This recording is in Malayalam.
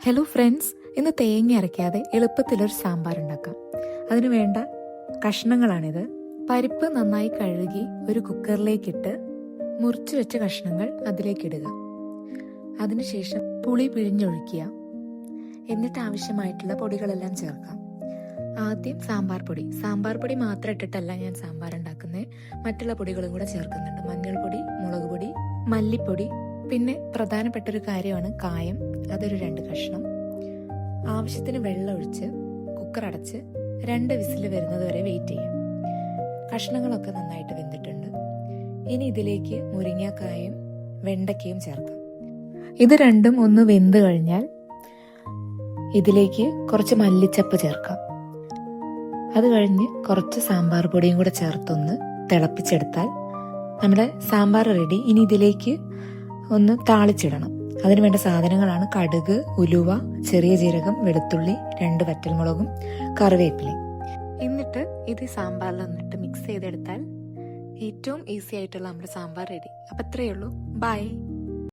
ഹലോ ഫ്രണ്ട്സ്, ഇന്ന് തേങ്ങ അരയ്ക്കാതെ എളുപ്പത്തിലൊരു സാമ്പാർ ഉണ്ടാക്കാം. അതിനു വേണ്ട കഷ്ണങ്ങളാണിത്. പരിപ്പ് നന്നായി കഴുകി ഒരു കുക്കറിലേക്കിട്ട് മുറിച്ചു വെച്ച കഷ്ണങ്ങൾ അതിലേക്കിടുക. അതിനുശേഷം പുളി പിഴിഞ്ഞൊഴിക്കുക. എന്നിട്ട് ആവശ്യമായിട്ടുള്ള പൊടികളെല്ലാം ചേർക്കാം. ആദ്യം സാമ്പാർ പൊടി മാത്രം ഇട്ടിട്ടല്ല ഞാൻ സാമ്പാർ ഉണ്ടാക്കുന്നത്. മറ്റുള്ള പൊടികളും കൂടെ ചേർക്കുന്നുണ്ട്. മഞ്ഞൾപ്പൊടി, മുളക് പൊടി, മല്ലിപ്പൊടി, പിന്നെ പ്രധാനപ്പെട്ട ഒരു കാര്യമാണ് കായം. അതൊരു 2 കഷ്ണം. ആവശ്യത്തിന് വെള്ളം ഒഴിച്ച് കുക്കർ അടച്ച് 2 വിസിൽ വരുന്നത് വരെ വെയിറ്റ് ചെയ്യാം. കഷ്ണങ്ങളൊക്കെ നന്നായിട്ട് വെന്തിട്ടുണ്ട്. ഇനി ഇതിലേക്ക് മുരിങ്ങാക്കായും വെണ്ടയ്ക്കയും ചേർക്കാം. ഇത് രണ്ടും ഒന്ന് വെന്ത് കഴിഞ്ഞാൽ ഇതിലേക്ക് കുറച്ച് മല്ലിച്ചപ്പ് ചേർക്കാം. അത് കഴിഞ്ഞ് കുറച്ച് സാമ്പാർ പൊടിയും കൂടെ ചേർത്തൊന്ന് തിളപ്പിച്ചെടുത്താൽ നമ്മുടെ സാമ്പാർ റെഡി. ഇനി ഇതിലേക്ക് ഒന്ന് താളിച്ചിടണം. അതിന് വേണ്ട സാധനങ്ങളാണ് കടുക്, ഉലുവ, ചെറിയ ജീരകം, വെളുത്തുള്ളി, 2 വറ്റൽമുളകും കറിവേപ്പിലയും. എന്നിട്ട് ഇത് സാമ്പാറിൽ വന്നിട്ട് മിക്സ് ചെയ്തെടുത്താൽ ഏറ്റവും ഈസി ആയിട്ടുള്ള നമ്മുടെ സാമ്പാർ റെഡി. അപ്പം ഇത്രയേ ഉള്ളൂ. ബൈ.